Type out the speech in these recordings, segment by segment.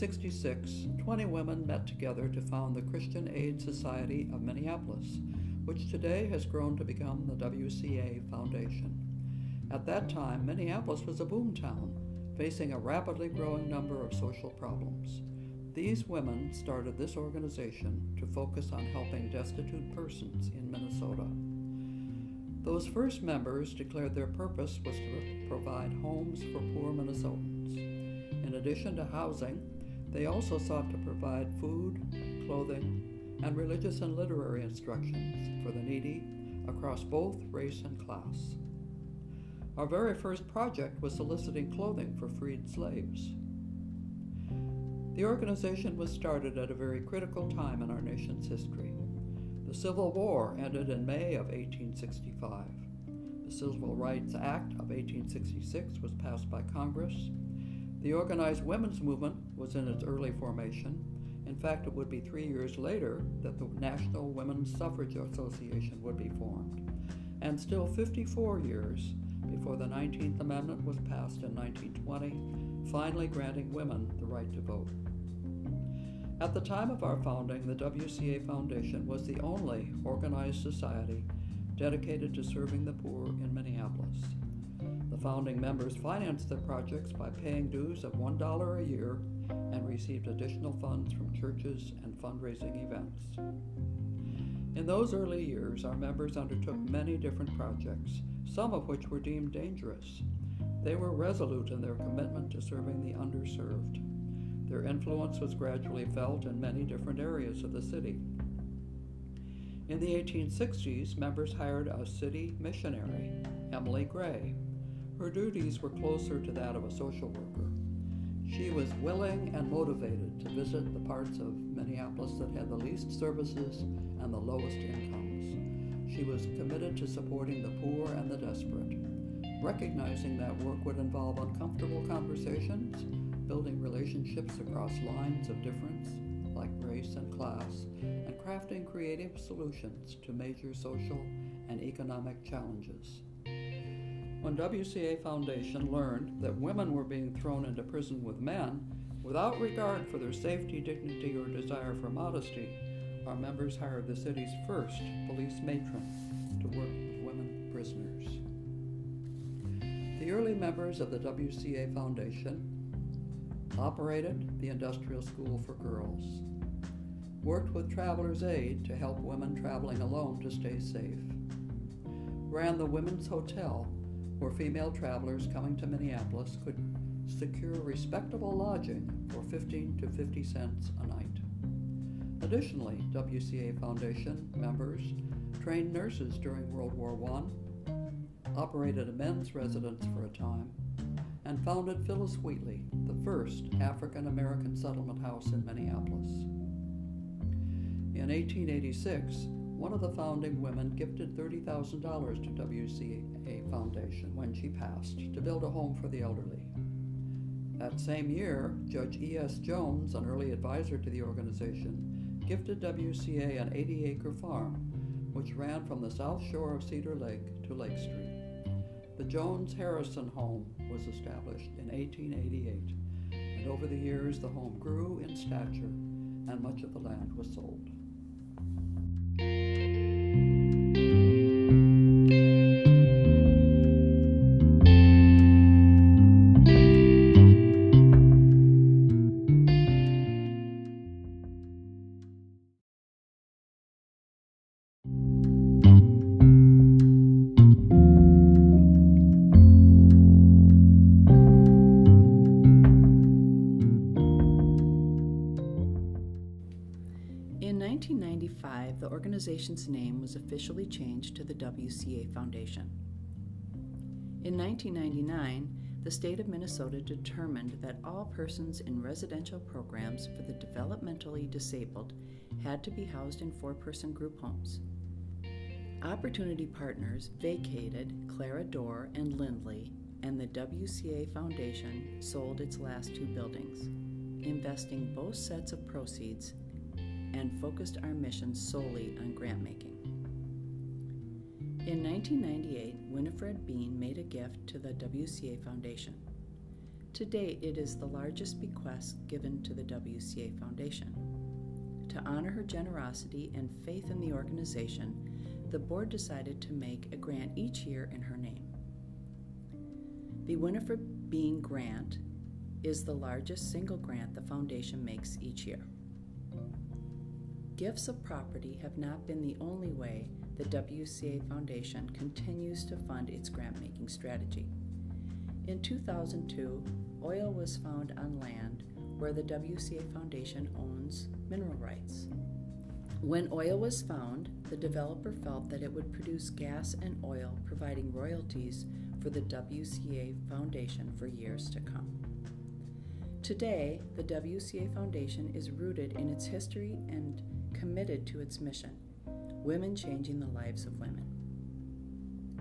1866, 20 women met together to found the Christian Aid Society of Minneapolis, which today has grown to become the WCA Foundation. At that time, Minneapolis was a boomtown, facing a rapidly growing number of social problems. These women started this organization to focus on helping destitute persons in Minnesota. Those first members declared their purpose was to provide homes for poor Minnesotans. In addition to housing, they also sought to provide food, clothing, and religious and literary instructions for the needy across both race and class. Our very first project was soliciting clothing for freed slaves. The organization was started at a very critical time in our nation's history. The Civil War ended in May of 1865. The Civil Rights Act of 1866 was passed by Congress. The organized women's movement was in its early formation. In fact, it would be 3 years later that the National Women's Suffrage Association would be formed, and still 54 years before the 19th Amendment was passed in 1920, finally granting women the right to vote. At the time of our founding, the WCA Foundation was the only organized society dedicated to serving the poor in Minneapolis. The founding members financed their projects by paying dues of $1 a year and received additional funds from churches and fundraising events. In those early years, our members undertook many different projects, some of which were deemed dangerous. They were resolute in their commitment to serving the underserved. Their influence was gradually felt in many different areas of the city. In the 1860s, members hired a city missionary, Emily Gray. Her duties were closer to that of a social worker. She was willing and motivated to visit the parts of Minneapolis that had the least services and the lowest incomes. She was committed to supporting the poor and the desperate, recognizing that work would involve uncomfortable conversations, building relationships across lines of difference, like race and class, and crafting creative solutions to major social and economic challenges. When WCA Foundation learned that women were being thrown into prison with men without regard for their safety, dignity, or desire for modesty, our members hired the city's first police matron to work with women prisoners. The early members of the WCA Foundation operated the Industrial School for Girls, worked with Travelers Aid to help women traveling alone to stay safe, ran the Women's Hotel, where female travelers coming to Minneapolis could secure respectable lodging for 15 to 50 cents a night. Additionally, WCA Foundation members trained nurses during World War I, operated a men's residence for a time, and founded Phyllis Wheatley, the first African-American settlement house in Minneapolis. In 1886, one of the founding women gifted $30,000 to WCA Foundation when she passed to build a home for the elderly. That same year, Judge E.S. Jones, an early advisor to the organization, gifted WCA an 80-acre farm, which ran from the south shore of Cedar Lake to Lake Street. The Jones-Harrison home was established in 1888, and over the years the home grew in stature and much of the land was sold. In 1995, the organization's name was officially changed to the WCA Foundation. In 1999, the state of Minnesota determined that all persons in residential programs for the developmentally disabled had to be housed in 4-person group homes. Opportunity Partners vacated Clara Dorr and Lindley, and the WCA Foundation sold its last 2 buildings, investing both sets of proceeds and focused our mission solely on grant making. In 1998, Winifred Bean made a gift to the WCA Foundation. To date, it is the largest bequest given to the WCA Foundation. To honor her generosity and faith in the organization, the board decided to make a grant each year in her name. The Winifred Bean Grant is the largest single grant the foundation makes each year. Gifts of property have not been the only way the WCA Foundation continues to fund its grant-making strategy. In 2002, oil was found on land where the WCA Foundation owns mineral rights. When oil was found, the developer felt that it would produce gas and oil, providing royalties for the WCA Foundation for years to come. Today, the WCA Foundation is rooted in its history and committed to its mission, women changing the lives of women.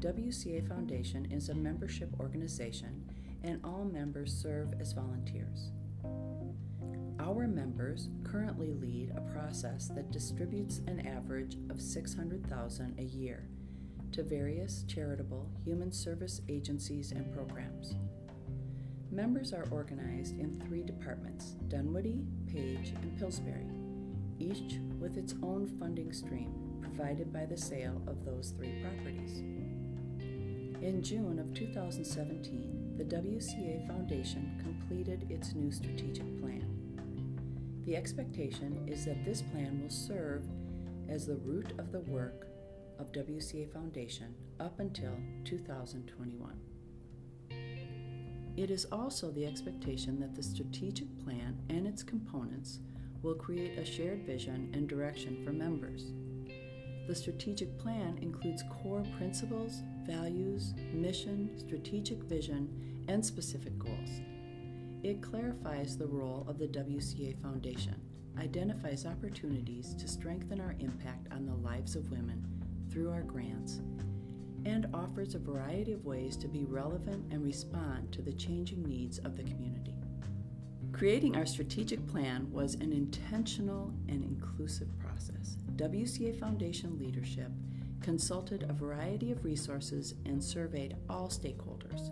WCA Foundation is a membership organization, and all members serve as volunteers. Our members currently lead a process that distributes an average of $600,000 a year to various charitable human service agencies and programs. Members are organized in 3 departments: Dunwoody, Page, and Pillsbury, each with its own funding stream provided by the sale of those 3 properties. In June of 2017, the WCA Foundation completed its new strategic plan. The expectation is that this plan will serve as the root of the work of WCA Foundation up until 2021. It is also the expectation that the strategic plan and its components will create a shared vision and direction for members. The strategic plan includes core principles, values, mission, strategic vision, and specific goals. It clarifies the role of the WCA Foundation, identifies opportunities to strengthen our impact on the lives of women through our grants, and offers a variety of ways to be relevant and respond to the changing needs of the community. Creating our strategic plan was an intentional and inclusive process. WCA Foundation leadership consulted a variety of resources and surveyed all stakeholders.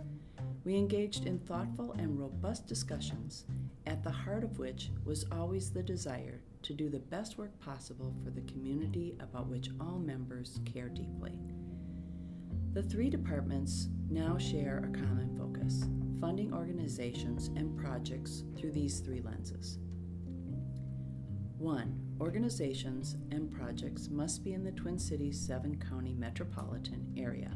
We engaged in thoughtful and robust discussions, at the heart of which was always the desire to do the best work possible for the community about which all members care deeply. The 3 departments now share a common focus: funding organizations and projects through these 3 lenses. 1. Organizations and projects must be in the Twin Cities 7-county metropolitan area.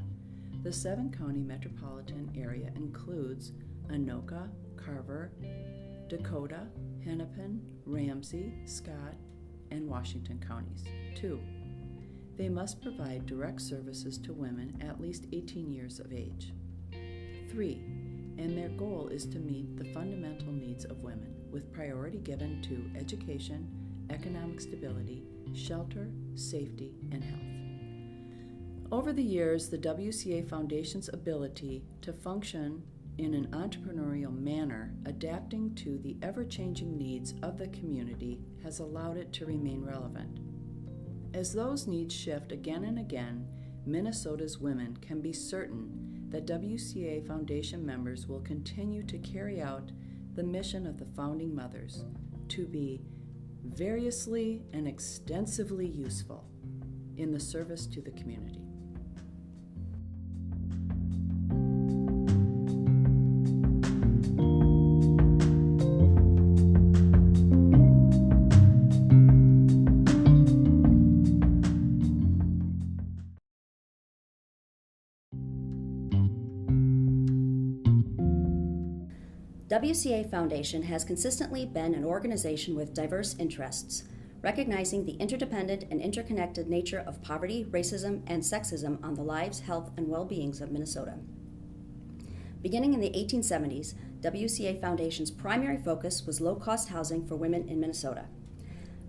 The 7-county metropolitan area includes Anoka, Carver, Dakota, Hennepin, Ramsey, Scott, and Washington counties. 2. They must provide direct services to women at least 18 years of age. 3. And their goal is to meet the fundamental needs of women, with priority given to education, economic stability, shelter, safety, and health. Over the years, the WCA Foundation's ability to function in an entrepreneurial manner, adapting to the ever-changing needs of the community, has allowed it to remain relevant. As those needs shift again and again, Minnesota's women can be certain that WCA Foundation members will continue to carry out the mission of the Founding Mothers, to be variously and extensively useful in the service to the community. WCA Foundation has consistently been an organization with diverse interests, recognizing the interdependent and interconnected nature of poverty, racism, and sexism on the lives, health, and well-beings of Minnesota. Beginning in the 1870s, WCA Foundation's primary focus was low-cost housing for women in Minnesota.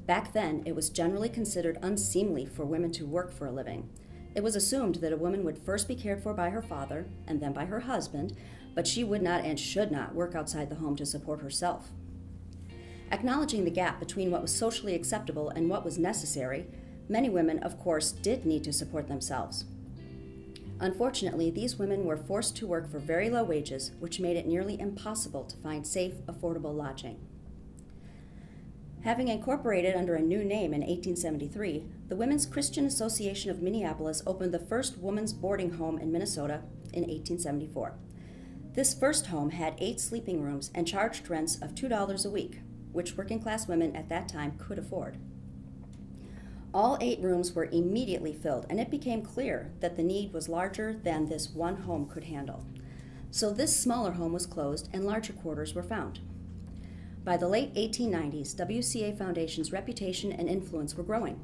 Back then, it was generally considered unseemly for women to work for a living. It was assumed that a woman would first be cared for by her father and then by her husband, but she would not and should not work outside the home to support herself. Acknowledging the gap between what was socially acceptable and what was necessary, many women, of course, did need to support themselves. Unfortunately, these women were forced to work for very low wages, which made it nearly impossible to find safe, affordable lodging. Having incorporated under a new name in 1873, the Women's Christian Association of Minneapolis opened the first women's boarding home in Minnesota in 1874. This first home had 8 sleeping rooms and charged rents of $2 a week, which working-class women at that time could afford. All 8 rooms were immediately filled, and it became clear that the need was larger than this one home could handle. So this smaller home was closed and larger quarters were found. By the late 1890s, WCA Foundation's reputation and influence were growing.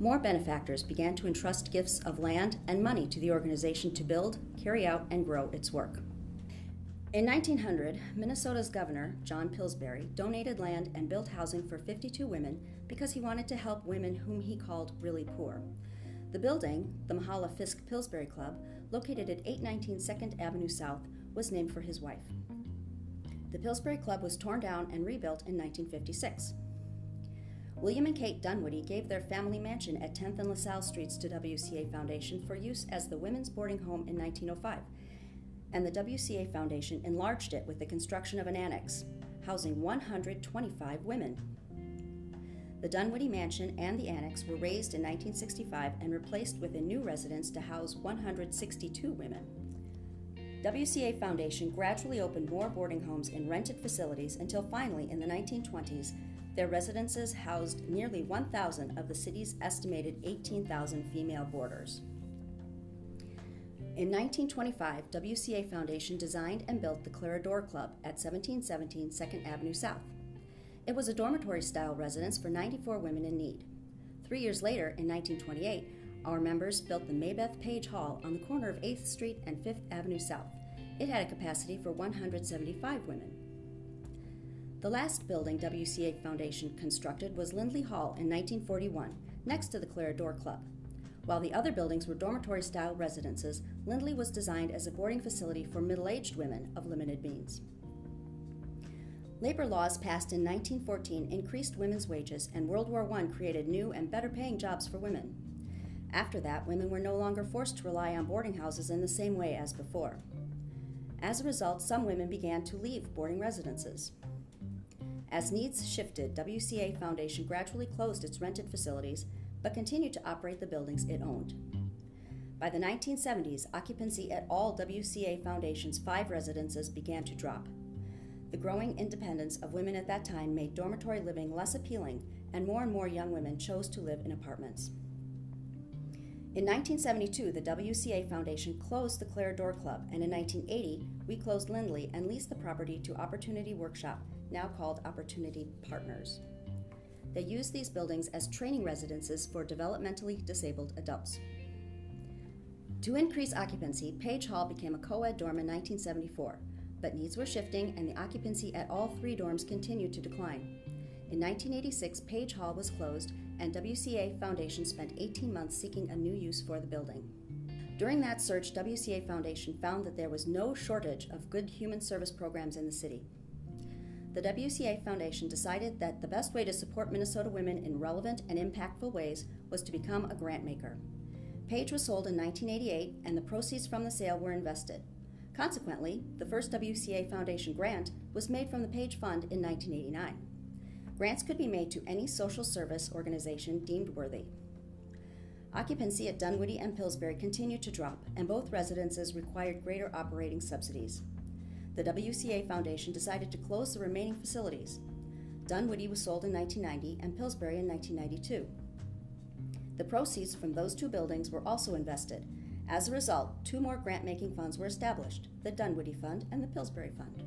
More benefactors began to entrust gifts of land and money to the organization to build, carry out, and grow its work. In 1900, Minnesota's governor, John Pillsbury, donated land and built housing for 52 women because he wanted to help women whom he called really poor. The building, the Mahala Fisk Pillsbury Club, located at 819 2nd Avenue South, was named for his wife. The Pillsbury Club was torn down and rebuilt in 1956. William and Kate Dunwoody gave their family mansion at 10th and LaSalle Streets to WCA Foundation for use as the women's boarding home in 1905, and the WCA Foundation enlarged it with the construction of an annex, housing 125 women. The Dunwoody Mansion and the annex were razed in 1965 and replaced with a new residence to house 162 women. WCA Foundation gradually opened more boarding homes in rented facilities until finally, in the 1920s, their residences housed nearly 1,000 of the city's estimated 18,000 female boarders. In 1925, WCA Foundation designed and built the Clarador Club at 1717 2nd Avenue South. It was a dormitory-style residence for 94 women in need. 3 years later, in 1928, our members built the Maybeth Page Hall on the corner of 8th Street and 5th Avenue South. It had a capacity for 175 women. The last building WCA Foundation constructed was Lindley Hall in 1941, next to the Clarador Club. While the other buildings were dormitory-style residences, Lindley was designed as a boarding facility for middle-aged women of limited means. Labor laws passed in 1914 increased women's wages, and World War I created new and better-paying jobs for women. After that, women were no longer forced to rely on boarding houses in the same way as before. As a result, some women began to leave boarding residences. As needs shifted, WCA Foundation gradually closed its rented facilities, but continued to operate the buildings it owned. By the 1970s, occupancy at all WCA Foundation's 5 residences began to drop. The growing independence of women at that time made dormitory living less appealing, and more young women chose to live in apartments. In 1972, the WCA Foundation closed the Clarador Club, and in 1980, we closed Lindley and leased the property to Opportunity Workshop, now called Opportunity Partners. They used these buildings as training residences for developmentally disabled adults. To increase occupancy, Page Hall became a co-ed dorm in 1974, but needs were shifting and the occupancy at all 3 dorms continued to decline. In 1986, Page Hall was closed, and WCA Foundation spent 18 months seeking a new use for the building. During that search, WCA Foundation found that there was no shortage of good human service programs in the city. The WCA Foundation decided that the best way to support Minnesota women in relevant and impactful ways was to become a grant maker. Page was sold in 1988, and the proceeds from the sale were invested. Consequently, the first WCA Foundation grant was made from the Page Fund in 1989. Grants could be made to any social service organization deemed worthy. Occupancy at Dunwoody and Pillsbury continued to drop, and both residences required greater operating subsidies. The WCA Foundation decided to close the remaining facilities. Dunwoody was sold in 1990 and Pillsbury in 1992. The proceeds from those 2 buildings were also invested. As a result, 2 more grant-making funds were established, the Dunwoody Fund and the Pillsbury Fund.